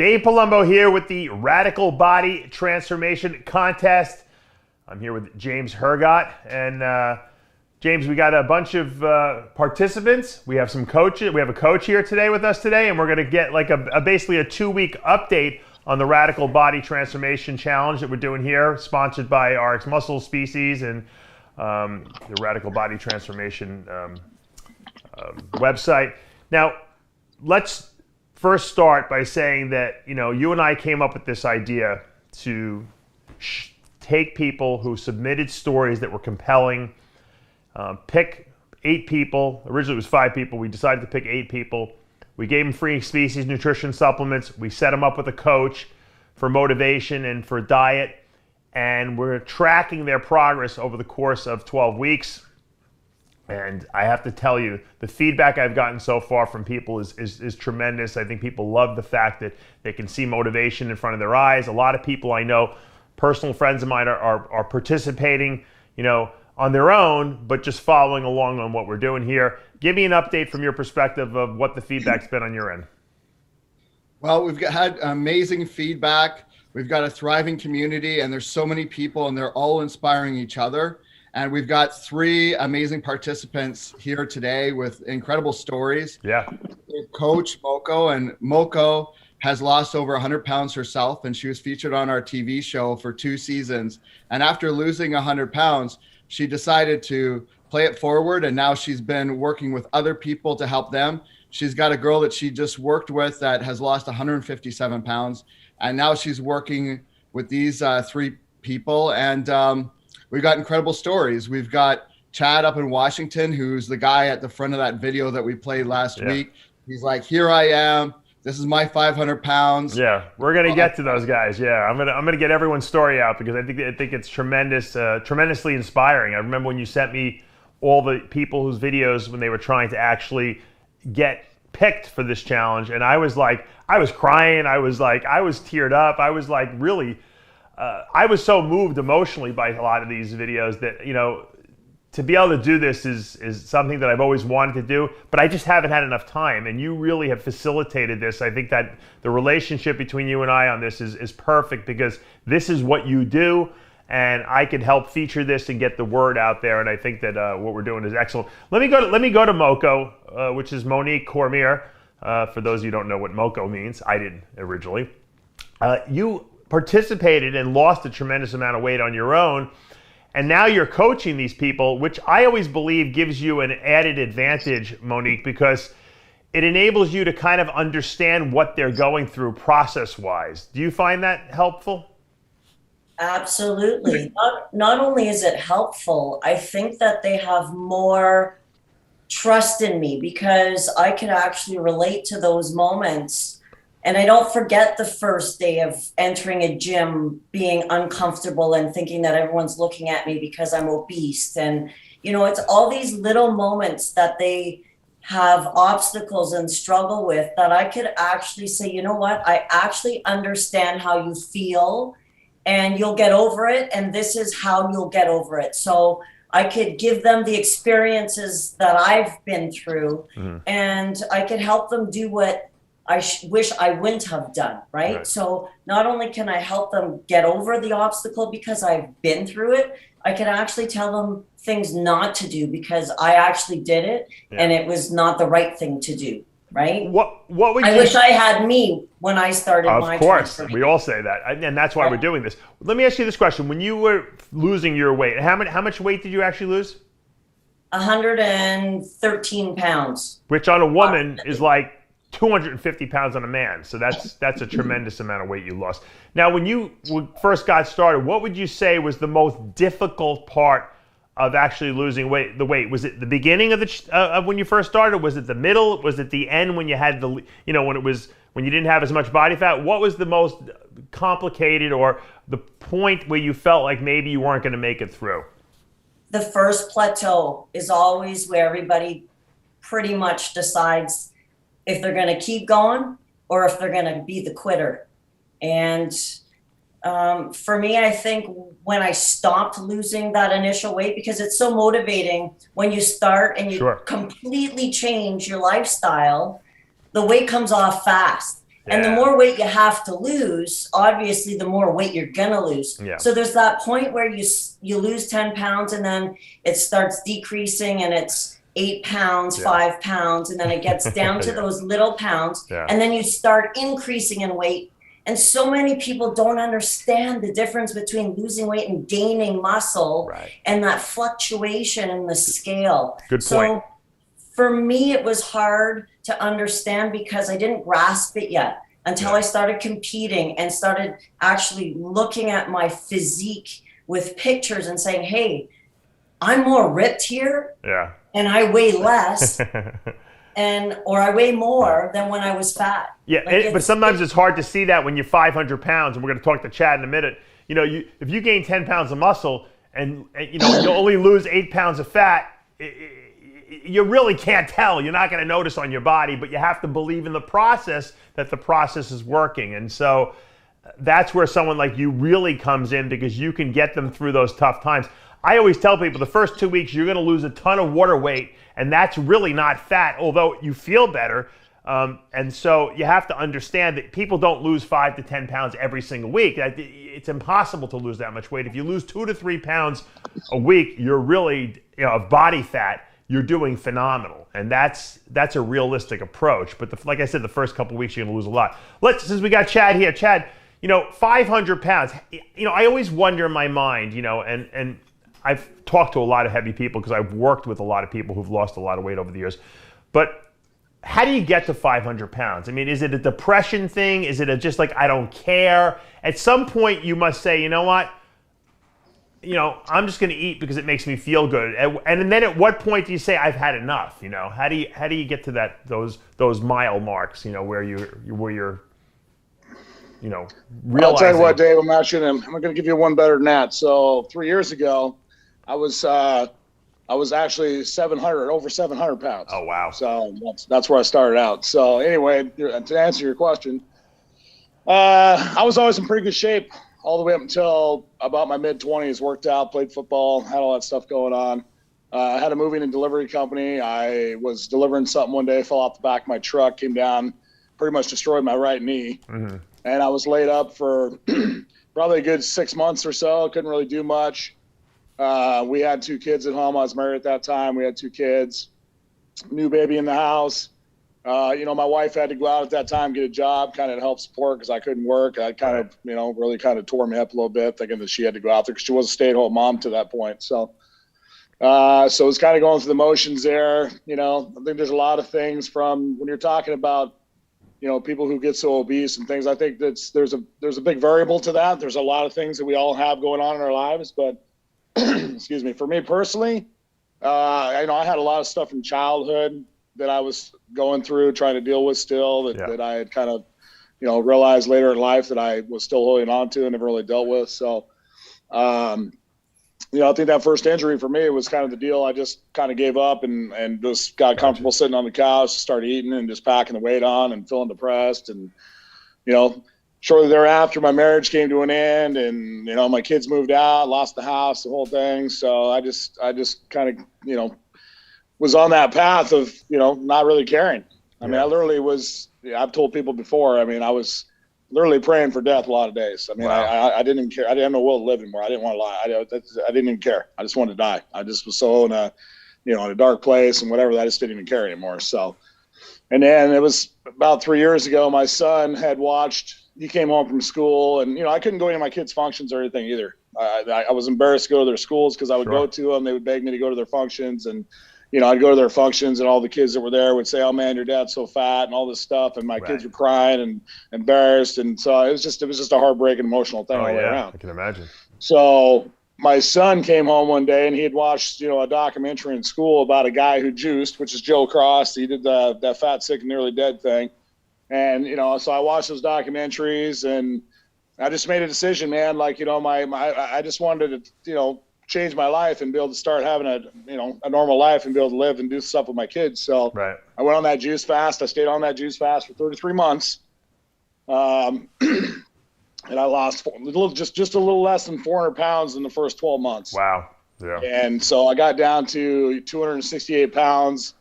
Dave Palumbo here with the Radical Body Transformation Contest. I'm here with James Hergott. And James, we got a bunch of participants. We have some coaches. We have a coach here today with us today, and we're going to get like basically a 2-week update on the Radical Body Transformation Challenge that we're doing here, sponsored by RXMuscle, Species, and the Radical Body Transformation website. Now, let's first start by saying that, you and I came up with this idea to take people who submitted stories that were compelling, pick 8 people. Originally it was 5 people. We decided to pick 8 people. We gave them free Species Nutrition supplements. We set them up with a coach for motivation and for diet. And we're tracking their progress over the course of 12 weeks. And I have to tell you, the feedback I've gotten so far from people is tremendous. I think people love the fact that they can see motivation in front of their eyes. A lot of people I know, personal friends of mine, are participating, on their own, but just following along on what we're doing here. Give me an update from your perspective of what the feedback's been on your end. Well, we've had amazing feedback. We've got a thriving community, and there's so many people, and they're all inspiring each other. And we've got 3 amazing participants here today with incredible stories. Yeah. Coach Moko, and Moko has lost over 100 pounds herself, and she was featured on our TV show for 2 seasons. And after losing 100 pounds, she decided to play it forward, and now she's been working with other people to help them. She's got a girl that she just worked with that has lost 157 pounds, and now she's working with these 3 people. And we've got incredible stories. We've got Chad up in Washington, who's the guy at the front of that video that we played last week. He's like, here I am. This is my 500 pounds. Yeah, we're gonna get to those guys. Yeah, I'm gonna get everyone's story out because I think it's tremendous, tremendously inspiring. I remember when you sent me all the people whose videos when they were trying to actually get picked for this challenge, and I was crying. I was teared up. I was like really. I was so moved emotionally by a lot of these videos that, to be able to do this is something that I've always wanted to do, but I just haven't had enough time. And you really have facilitated this. I think that the relationship between you and I on this is perfect because this is what you do, and I could help feature this and get the word out there. And I think that what we're doing is excellent. Let me go to Moko, which is Monique Cormier. For those of you who don't know what Moko means, I didn't originally. You participated and lost a tremendous amount of weight on your own, and now you're coaching these people, which I always believe gives you an added advantage, Monique, because it enables you to kind of understand what they're going through process-wise. Do you find that helpful? Absolutely. Not only is it helpful, I think that they have more trust in me because I can actually relate to those moments. And I don't forget the first day of entering a gym, being uncomfortable and thinking that everyone's looking at me because I'm obese. And, it's all these little moments that they have obstacles and struggle with that I could actually say, you know what, I actually understand how you feel and you'll get over it. And this is how you'll get over it. So I could give them the experiences that I've been through, and I could help them do what I wish I wouldn't have done, right? So not only can I help them get over the obstacle because I've been through it, I can actually tell them things not to do because I actually did it and it was not the right thing to do, right? What would I wish I had me when I started my transformation. We all say that, and that's why we're doing this. Let me ask you this question. When you were losing your weight, how much weight did you actually lose? 113 pounds. Which on a woman is like 250 pounds on a man. So that's a tremendous amount of weight you lost. Now, when you first got started, what would you say was the most difficult part of actually losing weight? Was it the beginning of when you first started? Was it the middle? Was it the end when you had when you didn't have as much body fat? What was the most complicated or the point where you felt like maybe you weren't going to make it through? The first plateau is always where everybody pretty much decides if they're going to keep going or if they're going to be the quitter. And for me, I think when I stopped losing that initial weight, because it's so motivating when you start and you completely change your lifestyle, the weight comes off fast. And the more weight you have to lose, obviously, the more weight you're going to lose. Yeah. So there's that point where you lose 10 pounds and then it starts decreasing and it's 8 pounds, 5 pounds, and then it gets down to those little pounds. And then you start increasing in weight. And so many people don't understand the difference between losing weight and gaining muscle and that fluctuation in the scale. Good point. So for me, it was hard to understand because I didn't grasp it yet until I started competing and started actually looking at my physique with pictures and saying, hey, I'm more ripped here and I weigh less. Or I weigh more than when I was fat. Yeah, but sometimes it's hard to see that when you're 500 pounds, and we're going to talk to Chad in a minute. You know, if you gain 10 pounds of muscle and you know you only lose 8 pounds of fat, you really can't tell. You're not going to notice on your body, but you have to believe in the process, that the process is working. And so that's where someone like you really comes in, because you can get them through those tough times. I always tell people the first 2 weeks you're going to lose a ton of water weight, and that's really not fat, although you feel better. And so you have to understand that people don't lose 5 to 10 pounds every single week. It's impossible to lose that much weight. If you lose 2 to 3 pounds a week, you're really, of body fat, you're doing phenomenal. And that's a realistic approach. But like I said, the first couple of weeks you're going to lose a lot. Since we got Chad here, Chad, 500 pounds. I always wonder in my mind, and I've talked to a lot of heavy people because I've worked with a lot of people who've lost a lot of weight over the years. But how do you get to 500 pounds? I mean, is it a depression thing? Is it just like, I don't care? At some point you must say, you know what? I'm just going to eat because it makes me feel good. And then at what point do you say, I've had enough? How do you get to those mile marks, where you're realizing. I'll tell you what, Dave, I'm going to give you one better than that. So 3 years ago, I was actually over 700 pounds. Oh, wow. So that's where I started out. So anyway, to answer your question, I was always in pretty good shape all the way up until about my mid-20s. Worked out, played football, had all that stuff going on. I had a moving and delivery company. I was delivering something one day, fell off the back of my truck, came down, pretty much destroyed my right knee. Mm-hmm. And I was laid up for probably a good 6 months or so. Couldn't really do much. We had 2 kids at home. I was married at that time. We had 2 kids, new baby in the house. My wife had to go out at that time, get a job, kind of to help support because I couldn't work. I kind of, really kind of tore me up a little bit, thinking that she had to go out there because she was a stay-at-home mom to that point. So it's kind of going through the motions there. I think there's a lot of things from when you're talking about, people who get so obese and things. I think there's a big variable to that. There's a lot of things that we all have going on in our lives, but excuse me, for me personally, I had a lot of stuff from childhood that I was going through, trying to deal with still that I had kind of, realized later in life that I was still holding on to and never really dealt with. So, I think that first injury for me was kind of the deal. I just kind of gave up and just got comfortable sitting on the couch, started eating and just packing the weight on and feeling depressed. And, shortly thereafter, my marriage came to an end and, my kids moved out, lost the house, the whole thing. So I just kind of, was on that path of, not really caring. I mean, I literally was, I've told people before, I was literally praying for death a lot of days. I mean, wow. I didn't care. I didn't have no will to live anymore. I didn't want to lie. I didn't even care. I just wanted to die. I just was so in a dark place and whatever, that I just didn't even care anymore. So, and then it was about 3 years ago, my son he came home from school and, I couldn't go into my kids' functions or anything either. I was embarrassed to go to their schools because I would go to them. They would beg me to go to their functions and, I'd go to their functions and all the kids that were there would say, oh man, your dad's so fat and all this stuff. And my kids were crying and embarrassed. And so it was just a heartbreaking, emotional thing all the way around. I can imagine. So my son came home one day and he had watched, a documentary in school about a guy who juiced, which is Joe Cross. He did that fat, sick, and nearly dead thing. And, so I watched those documentaries and I just made a decision, man. Like, I just wanted to, change my life and be able to start having a normal life and be able to live and do stuff with my kids. So I went on that juice fast. I stayed on that juice fast for 33 months. And I lost just a little less than 400 pounds in the first 12 months. Wow. Yeah. And so I got down to 268 pounds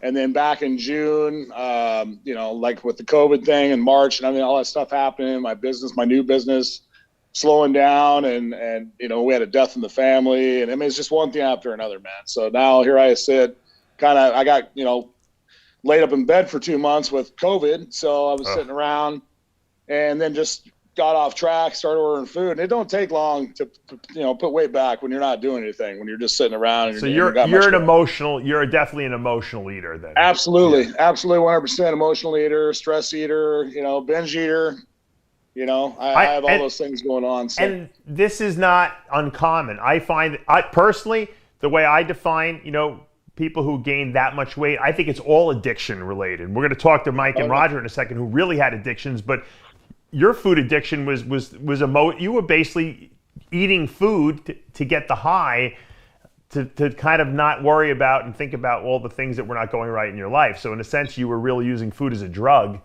And then back in June, you know, like with the COVID thing in March, and I mean, all that stuff happening, my new business slowing down, and you know, we had a death in the family, and I mean, it's just one thing after another, man. So now here I sit, I got, you know, laid up in bed for 2 months with COVID. So I was sitting around, and then just got off track, started ordering food. And it don't take long to, you know, put weight back when you're not doing anything, when you're just sitting around. And so you're definitely an emotional eater then. Absolutely. Yeah. Absolutely. 100% emotional eater, stress eater, you know, binge eater. You know, I have all those things going on. So. And this is not uncommon. I find, personally, the way I define, you know, people who gain that much weight, I think it's all addiction related. We're going to talk to Mike and Roger in a second, who really had addictions, but your food addiction was you were basically eating food to get the high, to kind of not worry about and think about all the things that were not going right in your life. So in a sense, you were really using food as a drug.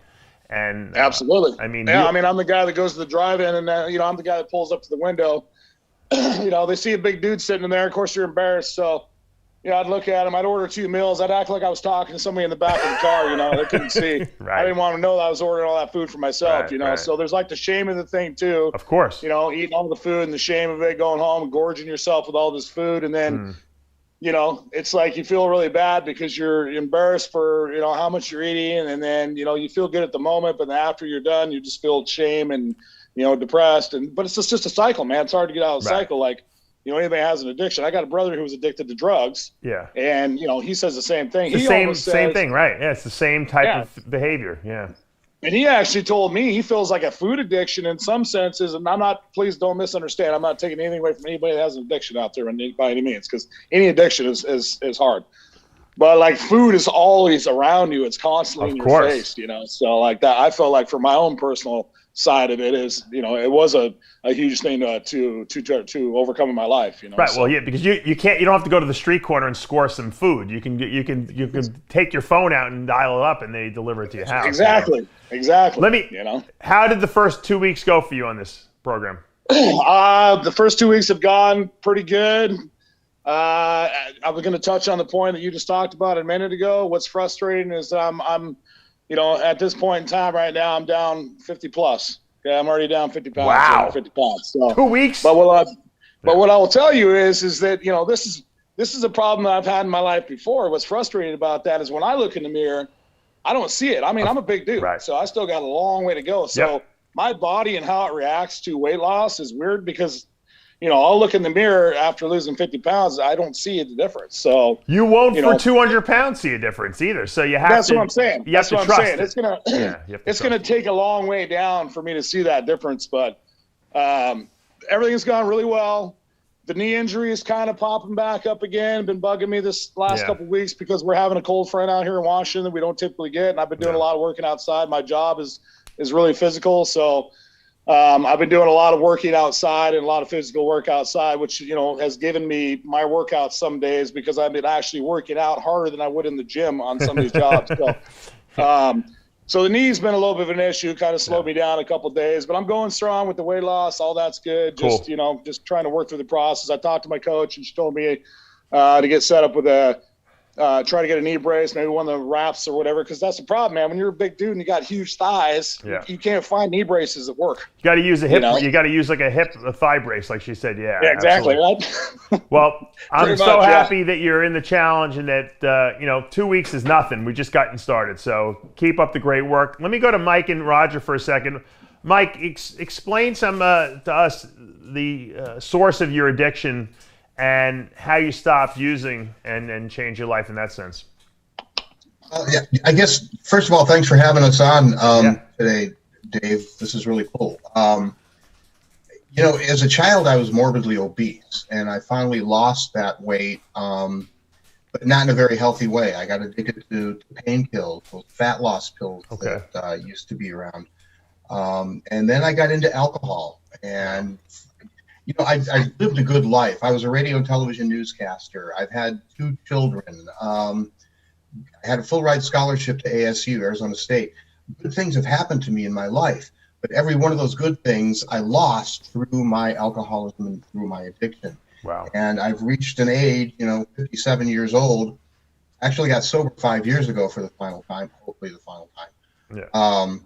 And absolutely. I mean, I mean, I'm the guy that goes to the drive-in, and you know, I'm the guy that pulls up to the window. You know, they see a big dude sitting in there. Of course, you're embarrassed. So, you know, I'd look at him. I'd order 2 meals. I'd act like I was talking to somebody in the back of the car. You know, they couldn't see. Right. I didn't want to know that I was ordering all that food for myself. Right, you know, right. So there's like the shame of the thing too. Of course. You know, eating all the food and the shame of it, going home and gorging yourself with all this food, and then. You know, it's like you feel really bad because you're embarrassed for, you know, how much you're eating. And then, you know, you feel good at the moment, but then after you're done, you just feel shame and, you know, depressed. But it's just a cycle, man. It's hard to get out of the cycle. Like, you know, anybody has an addiction. I got a brother who was addicted to drugs. Yeah. And, you know, he says the same thing. It's the same thing, right? Yeah, it's the same type of behavior. Yeah. And he actually told me he feels like a food addiction in some senses, and please don't misunderstand. I'm not taking anything away from anybody that has an addiction out there by any means, because any addiction is hard. But like food is always around you. It's constantly in your face, you know? So like that, I felt like for my own personal side of it is, you know, it was a huge thing to overcome in my life, you know. Right. So, well, yeah, because you don't have to go to the street corner and score some food. You can take your phone out and dial it up, and they deliver it to your house. Exactly. You know? Exactly. How did the first 2 weeks go for you on this program? The first 2 weeks have gone pretty good. I was going to touch on the point that you just talked about a minute ago. What's frustrating is I'm you know, at this point in time right now, I'm down 50 plus. Okay, I'm already down 50 pounds. Wow. 50 pounds. So, 2 weeks? But what I will tell you is that, you know, this is a problem that I've had in my life before. What's frustrating about that is when I look in the mirror, I don't see it. I mean, I'm a big dude, so I still got a long way to go. So my body and how it reacts to weight loss is weird because, you know, I'll look in the mirror after losing 50 pounds. I don't see the difference. So you won't for 200 pounds see a difference either. So you have That's what I'm saying. That's what I'm saying. It's gonna take a long way down for me to see that difference. But everything's gone really well. The knee injury is kind of popping back up again. Been bugging me this last couple of weeks because we're having a cold front out here in Washington that we don't typically get. And I've been doing a lot of working outside. My job is really physical. So I've been doing a lot of working outside and a lot of physical work outside, which, you know, has given me my workouts some days because I've been actually working out harder than I would in the gym on some of these jobs. So the knee's been a little bit of an issue, kind of slowed me down a couple of days, but I'm going strong with the weight loss. All that's good. Just, you know, just trying to work through the process. I talked to my coach and she told me to get set up with try to get a knee brace, maybe one of the wraps or whatever, because that's the problem, man. When you're a big dude and you got huge thighs, you can't find knee braces that work. You got to use a hip. You got to use like a thigh brace, like she said. Yeah, exactly. Right. Well, I'm so happy that you're in the challenge and that you know, 2 weeks is nothing. We just gotten started, so keep up the great work. Let me go to Mike and Roger for a second. Mike, explain some to us the source of your addiction and how you stopped using and change your life in that sense. I guess, first of all, thanks for having us on today, Dave. This is really cool. You know, as a child, I was morbidly obese, and I finally lost that weight, but not in a very healthy way. I got addicted to pain pills, those fat loss pills that used to be around. And then I got into alcohol, and you know, I lived a good life. I was a radio and television newscaster. I've had 2 children. I had a full ride scholarship to ASU, Arizona State. Good things have happened to me in my life, but every one of those good things I lost through my alcoholism and through my addiction. Wow. And I've reached an age, you know, 57 years old, Actually got sober 5 years ago for the final time, hopefully the final time. Yeah.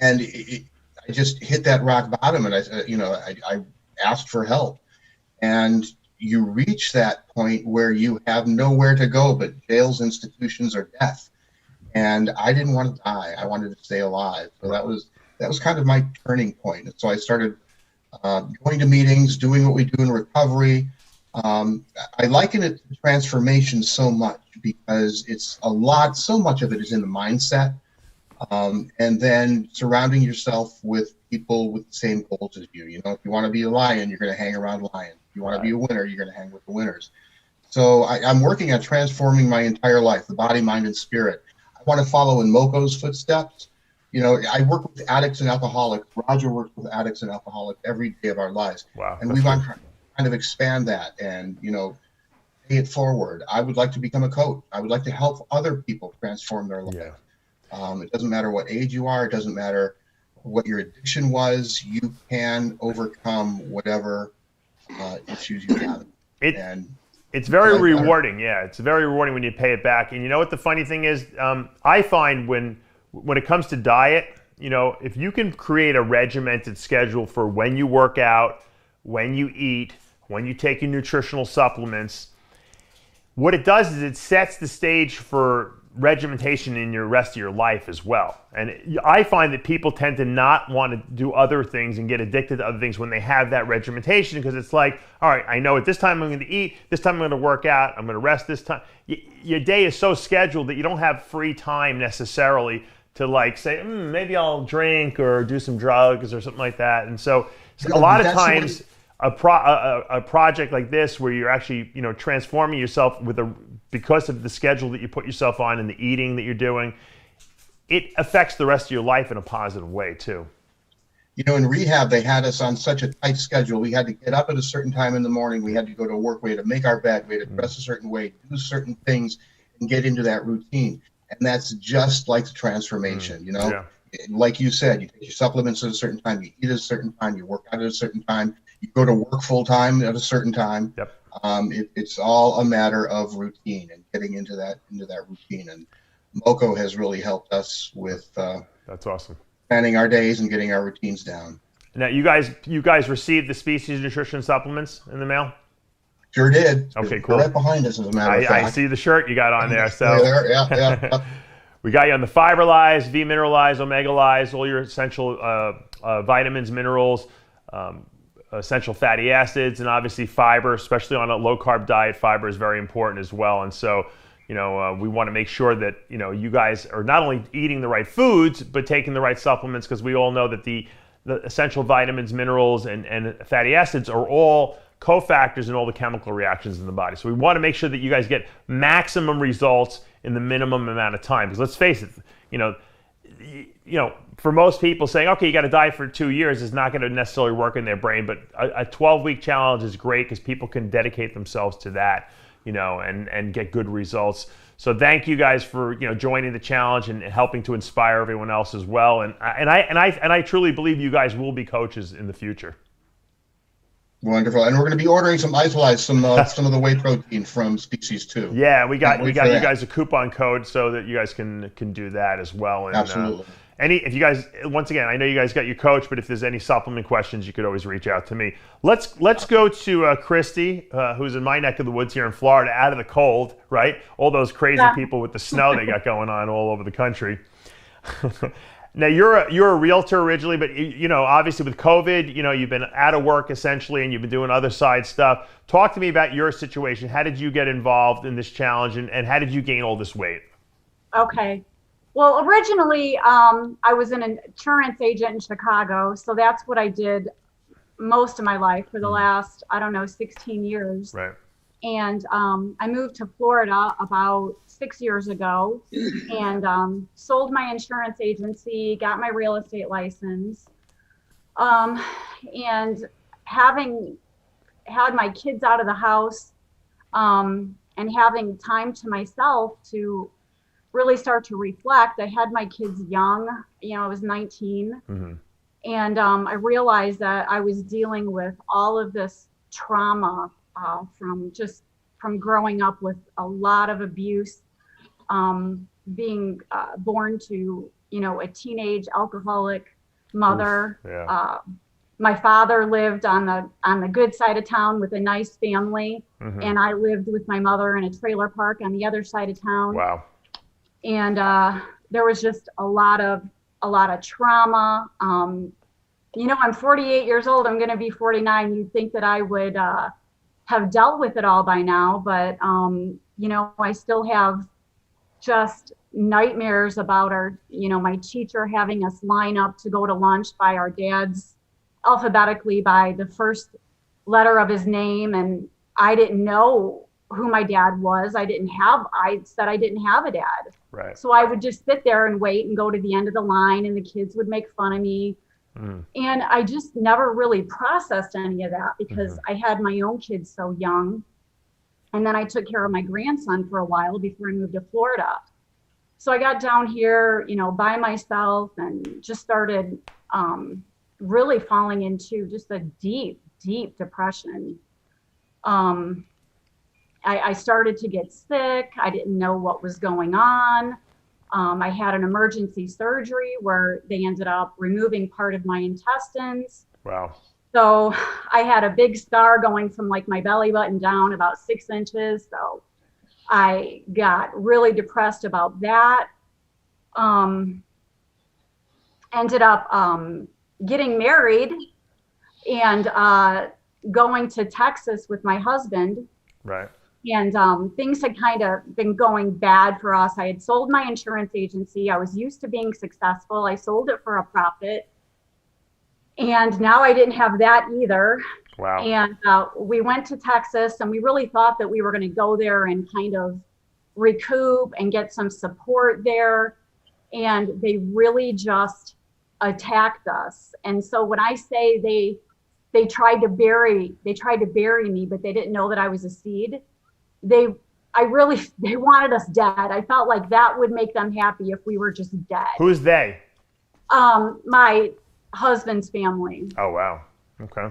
And I just hit that rock bottom, and I asked for help. And you reach that point where you have nowhere to go but jails, institutions, or death. And I didn't want to die. I wanted to stay alive. So that was kind of my turning point. And so I started going to meetings, doing what we do in recovery. I liken it to transformation so much because so much of it is in the mindset. And then surrounding yourself with people with the same goals as you. You know, if you want to be a lion, you're going to hang around lions. If you want to be a winner, you're going to hang with the winners. So I'm working on transforming my entire life, the body, mind, and spirit. I want to follow in Moko's footsteps. You know, I work with addicts and alcoholics. Roger works with addicts and alcoholics every day of our lives. Wow. And we want to kind of expand that and, pay it forward. I would like to become a coach. I would like to help other people transform their life. Yeah. It doesn't matter what age you are. It doesn't matter what your addiction was. You can overcome whatever issues you have. It's very rewarding. Yeah, it's very rewarding when you pay it back. And you know what the funny thing is? I find when it comes to diet, if you can create a regimented schedule for when you work out, when you eat, when you take your nutritional supplements, what it does is it sets the stage for regimentation in your rest of your life as well. And I find that people tend to not want to do other things and get addicted to other things when they have that regimentation, because it's like, all right, I know at this time I'm going to eat, this time I'm going to work out, I'm going to rest this time. Your day is so scheduled that you don't have free time necessarily to like say, maybe I'll drink or do some drugs or something like that. And so a lot of times a project like this where you're actually, transforming yourself because of the schedule that you put yourself on and the eating that you're doing, it affects the rest of your life in a positive way too. In rehab, they had us on such a tight schedule. We had to get up at a certain time in the morning. We had to go to work. We had to make our bed. We had to dress a certain way, do certain things, and get into that routine. And that's just like the transformation, Yeah. Like you said, you take your supplements at a certain time, you eat at a certain time, you work out at a certain time, you go to work full time at a certain time. Yep. It's all a matter of routine and getting into that routine. And Moko has really helped us with that's awesome. planning our days and getting our routines down. Now, you guys received the Species Nutrition supplements in the mail? Sure did. Okay, cool. They're right behind us, as a matter of fact. I see the shirt you got on there. So Yeah. we got you on the Fiberlize, V-Mineralize, Omega-Lize, all your essential vitamins, minerals, essential fatty acids, and obviously fiber, especially on a low-carb diet. Fiber is very important as well. And so, we want to make sure that, you guys are not only eating the right foods, but taking the right supplements, because we all know that the essential vitamins, minerals, and fatty acids are all cofactors in all the chemical reactions in the body. So we want to make sure that you guys get maximum results in the minimum amount of time. Because let's face it, for most people saying, okay, you got to diet for 2 years is not going to necessarily work in their brain. But a 12-week challenge is great because people can dedicate themselves to that, and get good results. So thank you guys for joining the challenge and helping to inspire everyone else as well. And I truly believe you guys will be coaches in the future. Wonderful, and we're going to be ordering some Isolize, some of the whey protein from Species too. Yeah, we got you guys a coupon code so that you guys can do that as well. And, absolutely. If you guys, once again, I know you guys got your coach, but if there's any supplement questions, you could always reach out to me. Let's go to Christy, who's in my neck of the woods here in Florida, out of the cold, right? All those crazy people with the snow they got going on all over the country. Now you're a realtor originally, but obviously with COVID, you've been out of work essentially, and you've been doing other side stuff. Talk to me about your situation. How did you get involved in this challenge, and how did you gain all this weight? Okay. Well, originally, I was an insurance agent in Chicago, so that's what I did most of my life for the last, 16 years. Right. And I moved to Florida about 6 years ago and sold my insurance agency, got my real estate license, and having had my kids out of the house and having time to myself to really start to reflect. I had my kids young, I was 19. Mm-hmm. And I realized that I was dealing with all of this trauma from just from growing up with a lot of abuse, being born to, you know, a teenage alcoholic mother. Oof, yeah. My father lived on the good side of town with a nice family, and I lived with my mother in a trailer park on the other side of town. Wow. And there was just a lot of trauma. You know, I'm 48 years old. I'm going to be 49. You'd think that I would have dealt with it all by now, but you know, I still have just nightmares about my teacher having us line up to go to lunch by our dads alphabetically by the first letter of his name. And I didn't know who my dad was. I said I didn't have a dad. Right. So I would just sit there and wait and go to the end of the line, and the kids would make fun of me. And I just never really processed any of that because I had my own kids so young. And then I took care of my grandson for a while before I moved to Florida. So I got down here, you know, by myself and just started really falling into just a deep, deep depression. I started to get sick. I didn't know what was going on. I had an emergency surgery where they ended up removing part of my intestines. Wow. So I had a big scar going from like my belly button down about 6 inches. So I got really depressed about that. Ended up getting married and going to Texas with my husband. Right. And things had kind of been going bad for us. I had sold my insurance agency. I was used to being successful. I sold it for a profit. And now I didn't have that either. Wow. And we went to Texas, and we really thought that we were going to go there and kind of recoup and get some support there. And they really just attacked us. And so when I say they tried to bury me, but they didn't know that I was a seed. They wanted us dead. I felt like that would make them happy if we were just dead. Who's they? My husband's family. Oh, wow. Okay.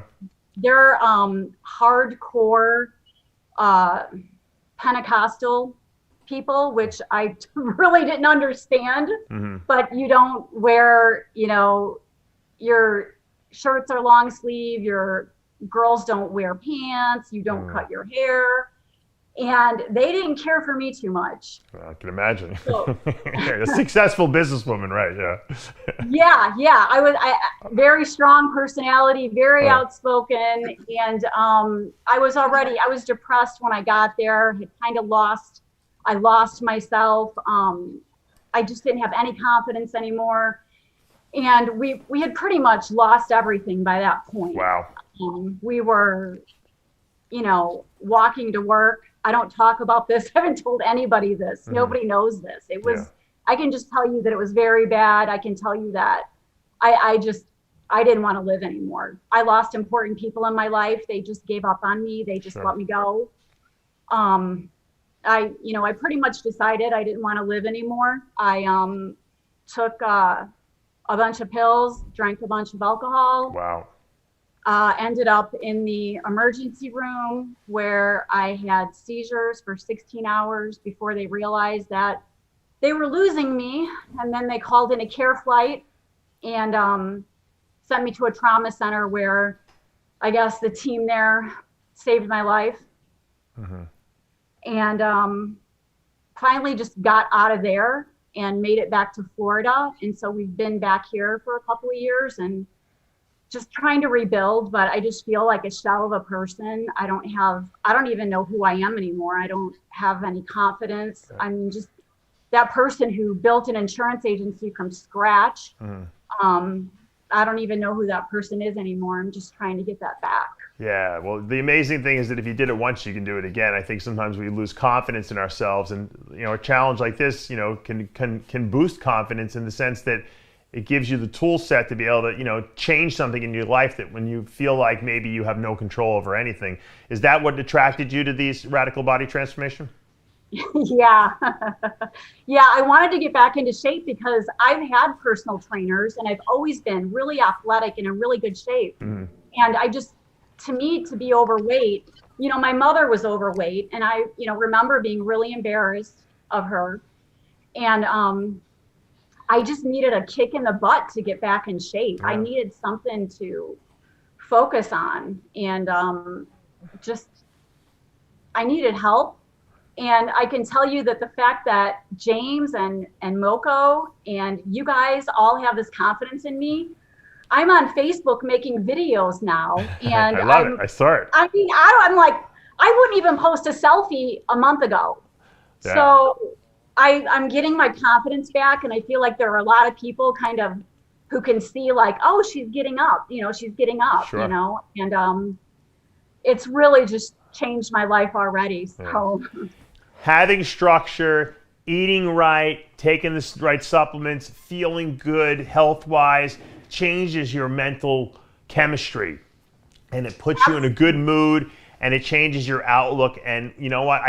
They're hardcore Pentecostal people, which I really didn't understand. But you don't wear, you know, your shirts are long sleeve, your girls don't wear pants, you don't cut your hair. And they didn't care for me too much. I can imagine. So, a successful businesswoman, right? Yeah. Yeah. I was very strong personality, very outspoken. And I was depressed when I got there. I lost myself. I just didn't have any confidence anymore. And we had pretty much lost everything by that point. Wow. We were, you know, walking to work. I don't talk about this. I haven't told anybody this. Nobody knows this. It was, I can just tell you that it was very bad. I can tell you that I didn't want to live anymore. I lost important people in my life. They just gave up on me. They just let me go. I pretty much decided I didn't want to live anymore. I took a bunch of pills, drank a bunch of alcohol. Wow. Ended up in the emergency room where I had seizures for 16 hours before they realized that they were losing me. And then they called in a care flight and sent me to a trauma center where I guess the team there saved my life. And finally just got out of there and made it back to Florida. And so we've been back here for a couple of years and just trying to rebuild, but I just feel like a shell of a person. I don't even know who I am anymore. I don't have any confidence. I'm just that person who built an insurance agency from scratch. I don't even know who that person is anymore. I'm just trying to get that back. Yeah, well, the amazing thing is that if you did it once, you can do it again. I think sometimes we lose confidence in ourselves, and you know, a challenge like this, you know, can boost confidence in the sense that it gives you the tool set to be able to, you know, change something in your life that when you feel like maybe you have no control over anything. Is that what attracted you to these radical body transformation? Yeah. Yeah, I wanted to get back into shape because I've had personal trainers and I've always been really athletic and in really good shape. And to me, to be overweight, my mother was overweight, and I, remember being really embarrassed of her. And I just needed a kick in the butt to get back in shape. Yeah. I needed something to focus on, and I needed help. And I can tell you that the fact that James and Moko and you guys all have this confidence in me, I'm on Facebook making videos now, and I love it. I saw it. I mean, I'm like, I wouldn't even post a selfie a month ago. Yeah. So I'm getting my confidence back, and I feel like there are a lot of people kind of who can see like, oh, she's getting up, she's getting up, Sure. and it's really just changed my life already. So Having structure, eating right, taking the right supplements, feeling good health-wise changes your mental chemistry, and it puts you in a good mood, and it changes your outlook. And you know what?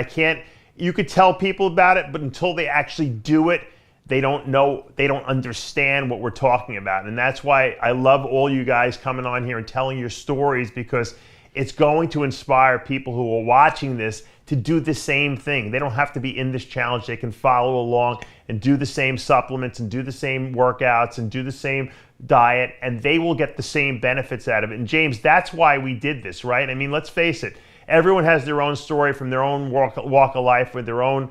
You could tell people about it, but until they actually do it, they don't know, they don't understand what we're talking about. And that's why I love all you guys coming on here and telling your stories, because it's going to inspire people who are watching this to do the same thing. They don't have to be in this challenge. They can follow along and do the same supplements and do the same workouts and do the same diet, and they will get the same benefits out of it. And James, that's why we did this, right? I mean, let's face it. Everyone has their own story from their own walk of life with their own,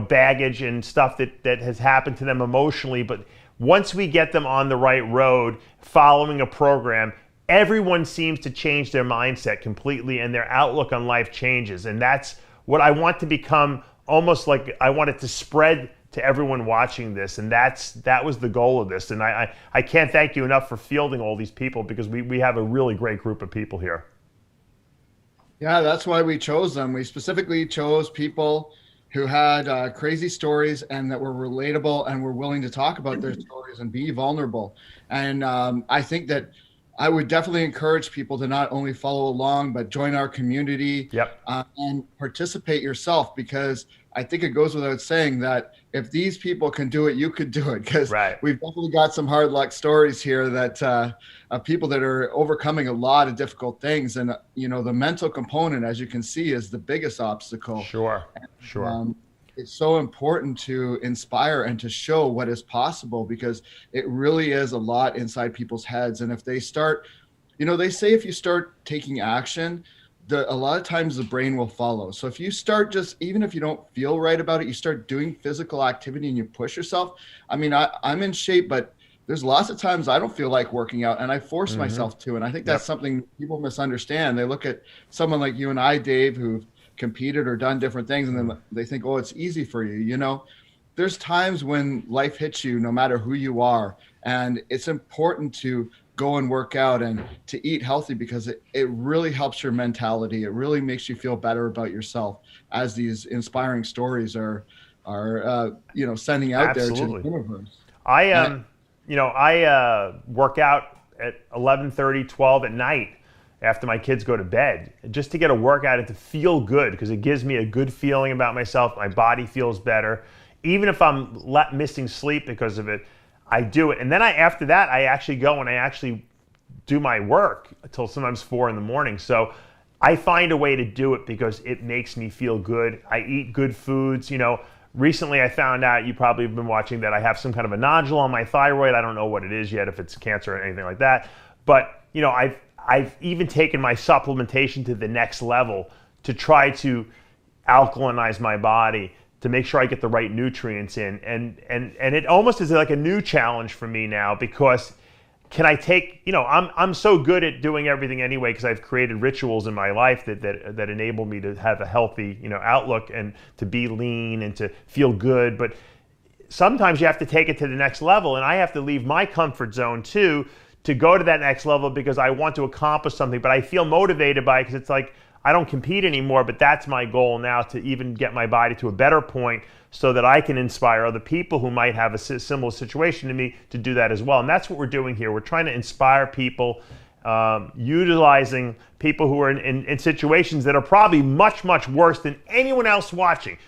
baggage and stuff that has happened to them emotionally. But once we get them on the right road, following a program, everyone seems to change their mindset completely, and their outlook on life changes. And that's what I want to become, almost like I want it to spread to everyone watching this. And that was the goal of this. And I can't thank you enough for fielding all these people, because we have a really great group of people here. Yeah, that's why we chose them. We specifically chose people who had crazy stories and that were relatable and were willing to talk about their stories and be vulnerable. And I think that I would definitely encourage people to not only follow along, but join our community. Yep. And participate yourself, because I think it goes without saying that if these people can do it, you could do it. Because we've definitely got some hard luck stories here that of people that are overcoming a lot of difficult things. And, the mental component, as you can see, is the biggest obstacle. Sure. It's so important to inspire and to show what is possible, because it really is a lot inside people's heads. And if they start, they say if you start taking action, a lot of times the brain will follow. So if you start even if you don't feel right about it, you start doing physical activity and you push yourself. I mean, I'm in shape, but there's lots of times I don't feel like working out, and I force myself to. And I think that's something people misunderstand. They look at someone like you and I, Dave, who've competed or done different things, and then they think, oh, it's easy for you. There's times when life hits you, no matter who you are, and it's important to go and work out and to eat healthy, because it really helps your mentality. It really makes you feel better about yourself, as these inspiring stories are sending out there to the universe. I work out at 11:30, 12 at night after my kids go to bed, just to get a workout and to feel good, because it gives me a good feeling about myself. My body feels better. Even if I'm missing sleep because of it, I do it. And then after that, I actually go and I actually do my work until sometimes 4 a.m. So I find a way to do it because it makes me feel good. I eat good foods. Recently I found out, you probably have been watching, that I have some kind of a nodule on my thyroid. I don't know what it is yet, if it's cancer or anything like that. But, I've even taken my supplementation to the next level to try to alkalinize my body, to make sure I get the right nutrients in. And it almost is like a new challenge for me now, because can I take, I'm so good at doing everything anyway, because I've created rituals in my life that enable me to have a healthy, outlook, and to be lean and to feel good. But sometimes you have to take it to the next level, and I have to leave my comfort zone too, to go to that next level, because I want to accomplish something. But I feel motivated by it, because it's like, I don't compete anymore, but that's my goal now, to even get my body to a better point, so that I can inspire other people who might have a similar situation to me to do that as well. And that's what we're doing here. We're trying to inspire people, utilizing people who are in situations that are probably much, much worse than anyone else watching.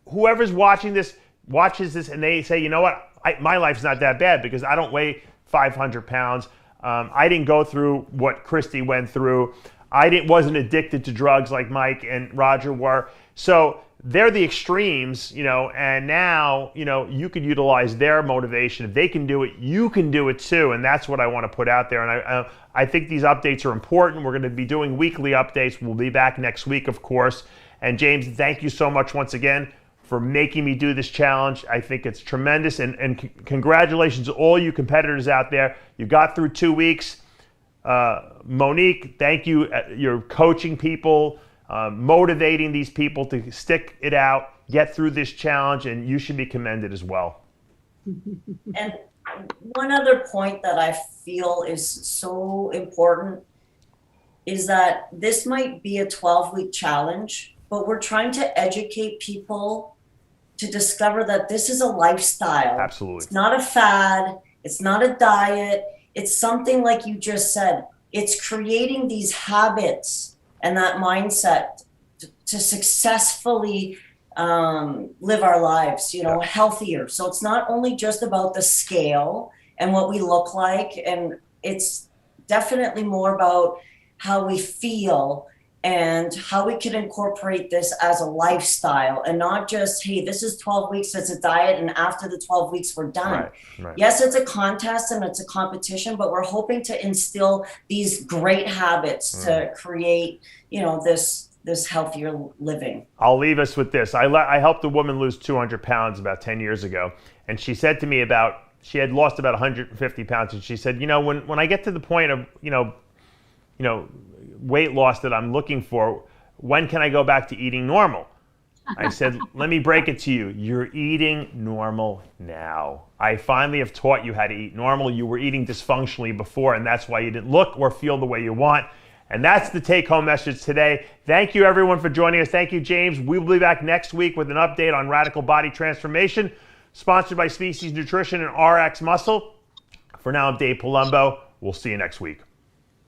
Whoever's watching this, watches this, and they say, you know what, my life's not that bad, because I don't weigh 500 pounds. I didn't go through what Christy went through. wasn't addicted to drugs like Mike and Roger were. So they're the extremes, you know, and now, you know, you could utilize their motivation. If they can do it, you can do it too. And that's what I want to put out there. And I think these updates are important. We're going to be doing weekly updates. We'll be back next week, of course. And James, thank you so much once again for making me do this challenge. I think it's tremendous. And congratulations to all you competitors out there. You got through 2 weeks. Monique, thank you. You're coaching people, motivating these people to stick it out, get through this challenge, and you should be commended as well. And one other point that I feel is so important is that this might be a 12-week challenge, but we're trying to educate people to discover that this is a lifestyle. Absolutely. It's not a fad. It's not a diet. It's something like you just said. It's creating these habits and that mindset to successfully live our lives, you know, healthier. So it's not only just about the scale and what we look like, and it's definitely more about how we feel and how we can incorporate this as a lifestyle and not just, hey, this is 12 weeks, it's a diet, and after the 12 weeks, we're done. Right. Yes, it's a contest and it's a competition, but we're hoping to instill these great habits to create, you know, this healthier living. I'll leave us with this. I helped a woman lose 200 pounds about 10 years ago, and she said to me she had lost about 150 pounds, and she said, you know, when I get to the point of, you know, weight loss that I'm looking for, when can I go back to eating normal? I said, let me break it to you. You're eating normal now. I finally have taught you how to eat normal. You were eating dysfunctionally before, and that's why you didn't look or feel the way you want. And that's the take-home message today. Thank you, everyone, for joining us. Thank you, James. We will be back next week with an update on radical body transformation, sponsored by Species Nutrition and RXMuscle. For now, I'm Dave Palumbo. We'll see you next week.